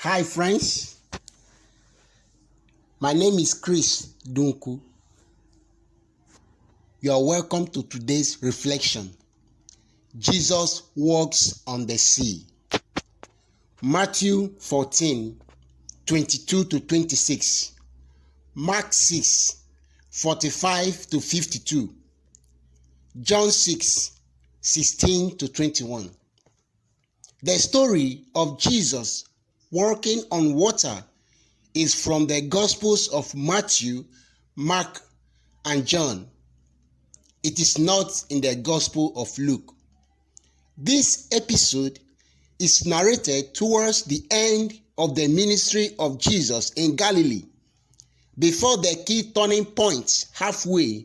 Hi friends, my name is Chris Dunku. You are welcome to today's reflection. Jesus walks on the sea. Matthew 14, 22 to 26. Mark 6, 45 to 52. John 6, 16 to 21. The story of Jesus walking on water is from the Gospels of Matthew, Mark, and John. It is not in the Gospel of Luke. This episode is narrated towards the end of the ministry of Jesus in Galilee, before the key turning point halfway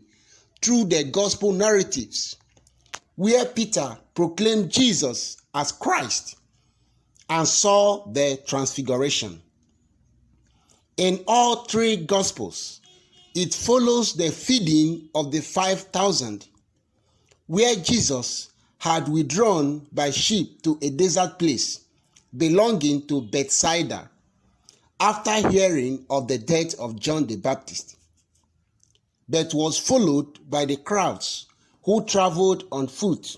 through the Gospel narratives, where Peter proclaimed Jesus as Christ and saw the transfiguration. In all three Gospels, it follows the feeding of the 5,000, where Jesus had withdrawn by ship to a desert place belonging to Bethsaida after hearing of the death of John the Baptist, but was followed by the crowds who traveled on foot.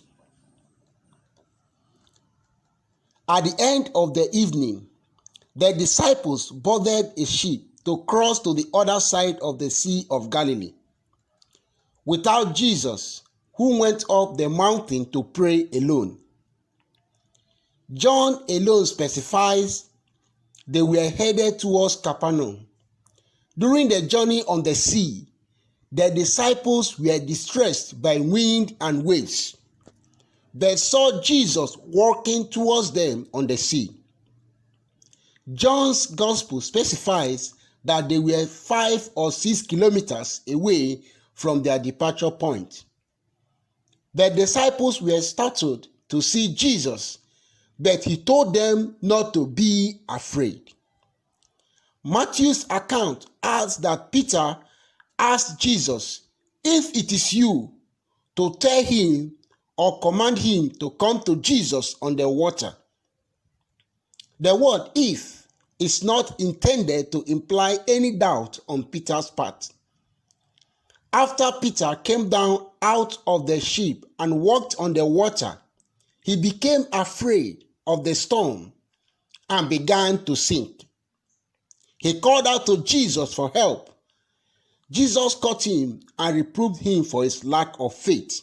At the end of the evening, the disciples boarded a ship to cross to the other side of the Sea of Galilee, without Jesus, who went up the mountain to pray alone. John alone specifies they were headed towards Capernaum. During the journey on the sea, the disciples were distressed by wind and waves, but saw Jesus walking towards them on the sea. John's Gospel specifies that they were 5 or 6 kilometers away from their departure point. The disciples were startled to see Jesus, but he told them not to be afraid. Matthew's account adds that Peter asked Jesus if it is you to tell him or command him to come to Jesus on the water. The word "if" is not intended to imply any doubt on Peter's part. After Peter came down out of the ship and walked on the water, he became afraid of the storm and began to sink. He called out to Jesus for help. Jesus caught him and reproved him for his lack of faith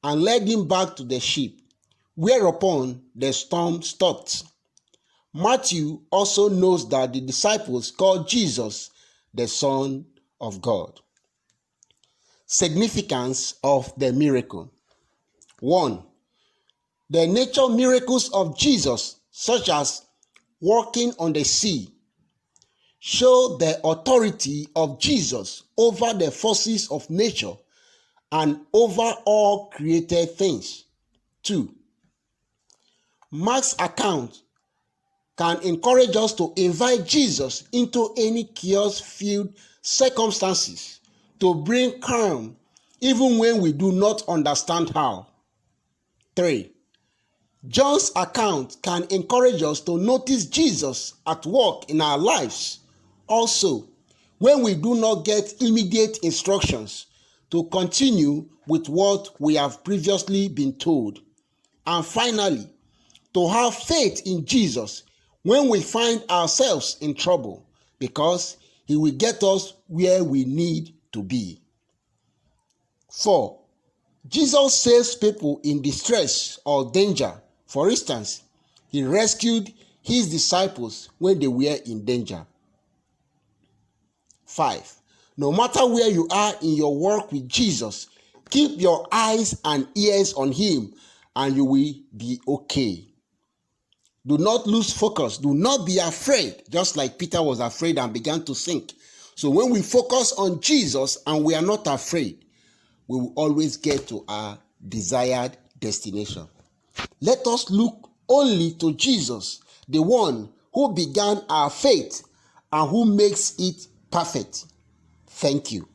and led him back to the ship, whereupon the storm stopped. Matthew also knows that the disciples called Jesus the Son of God. Significance of the miracle. 1. The nature miracles of Jesus, such as walking on the sea, show the authority of Jesus over the forces of nature and over all created things. 2. Mark's account can encourage us to invite Jesus into any chaos-filled circumstances to bring calm even when we do not understand how. 3. John's account can encourage us to notice Jesus at work in our lives also when we do not get immediate instructions to continue with what we have previously been told. And finally, to have faith in Jesus when we find ourselves in trouble, because he will get us where we need to be. 4. Jesus saves people in distress or danger. For instance, he rescued his disciples when they were in danger. 5. No matter where you are in your work with Jesus, keep your eyes and ears on him and you will be okay. Do not lose focus. Do not be afraid, just like Peter was afraid and began to sink. So when we focus on Jesus and we are not afraid, we will always get to our desired destination. Let us look only to Jesus, the one who began our faith and who makes it perfect. Thank you.